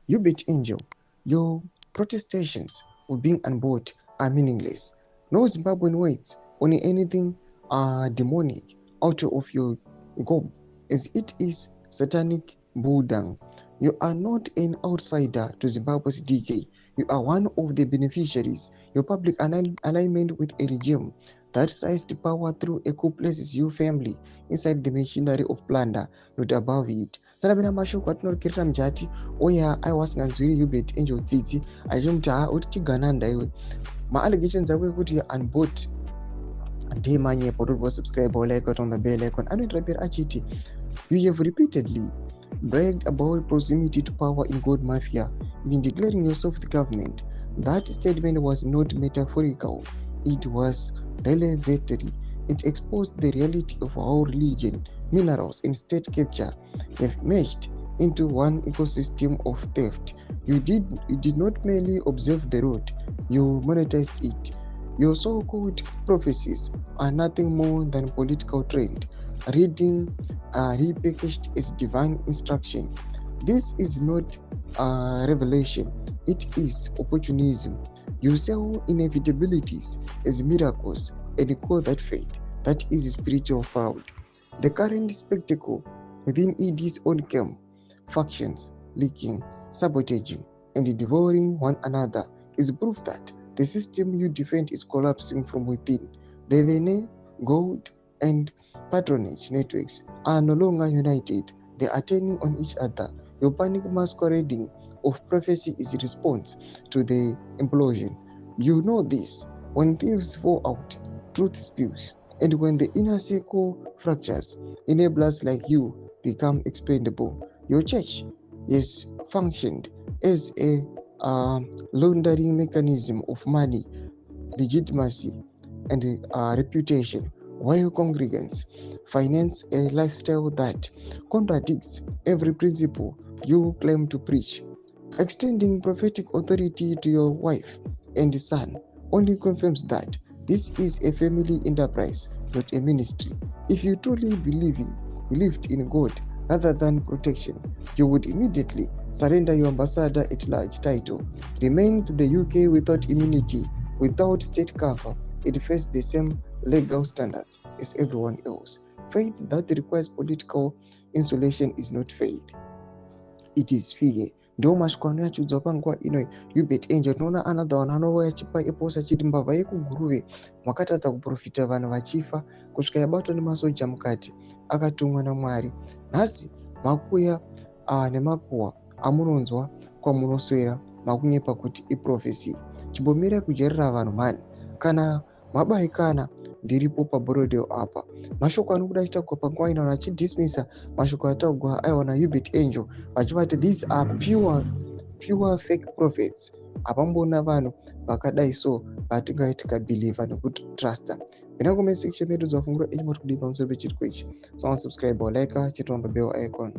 Uebert Angel, your protestations for being on board are meaningless. No Zimbabwean waits on anything demonic out of your gob, as it is satanic bulldang. You are not an outsider to Zimbabwe's decay. You are one of the beneficiaries. Your public alignment with a regime that seized power through a coup places you firmly inside the machinery of plunder, not above it. Sarabina mashoko atinorekerera mujati oya aiwasinganzwiri Uebert Angel tsitsi achimuti uti chigananda iwe ma-allegations akwe kuti on board ndemanyepo toti subscribe like on the bell icon anoenderamberi achiti you have repeatedly bragged about proximity to power in gold mafia, even declaring yourself the government. That statement was not metaphorical, it was revelatory. It exposed the reality of how religion, minerals, and state capture have merged into one ecosystem of theft. You did not merely observe the road, you monetized it. Your so-called prophecies are nothing more than political trend, reading repackaged as divine instruction. This is not revelation, it is opportunism. You sell inevitabilities as miracles and call that faith. That is spiritual fraud. The current spectacle within ED's own camp, factions leaking, sabotaging, and devouring one another is proof that the system you defend is collapsing from within. The VNA, gold, and patronage networks are no longer united. They are turning on each other. Your panic masquerading of prophecy is a response to the implosion. You know this. When thieves fall out, truth spills. And when the inner circle fractures, enablers like you become expendable. Your church has functioned as a laundering mechanism of money, legitimacy, and reputation, while congregants finance a lifestyle that contradicts every principle you claim to preach. Extending prophetic authority to your wife and son only confirms that this is a family enterprise, not a ministry. If you truly believed in God rather than protection, you would immediately surrender your ambassador at large title, remain to the UK without immunity, without state cover, and face the same legal standards as everyone else. Faith that requires political insulation is not faith, it is fear. Ndo mashoko yachiudzwa panguva ino Uebert Angel. Tinoona another one anouya achipa eposa achiti mbavha yekuguruve mwakatadza kuprofita vanhu vachifa kusvika yabatwa nemasoja mukati akatumwa naMwari. Nhasi makuya nemakuhwa amunonzwa kwamunoswera makunyepa kuti iprofesi. Chimbomirai kujerera vanhu mhani, kana mabaikana ndiripo paborodeo apa. Mashoko anobuda achitaugwa panguva ino achidismisa mashoko ataugwa aiwa naUebert Angel vachivati these are pure fake prophets. Hapambona vanhu vakadai so vatingati tikabhilivha nekutrasta. Ina comment section medu dzavafungura eni muri kudii pamusoro pechiriko ichi. Subscribe or like, chit on the bell icon.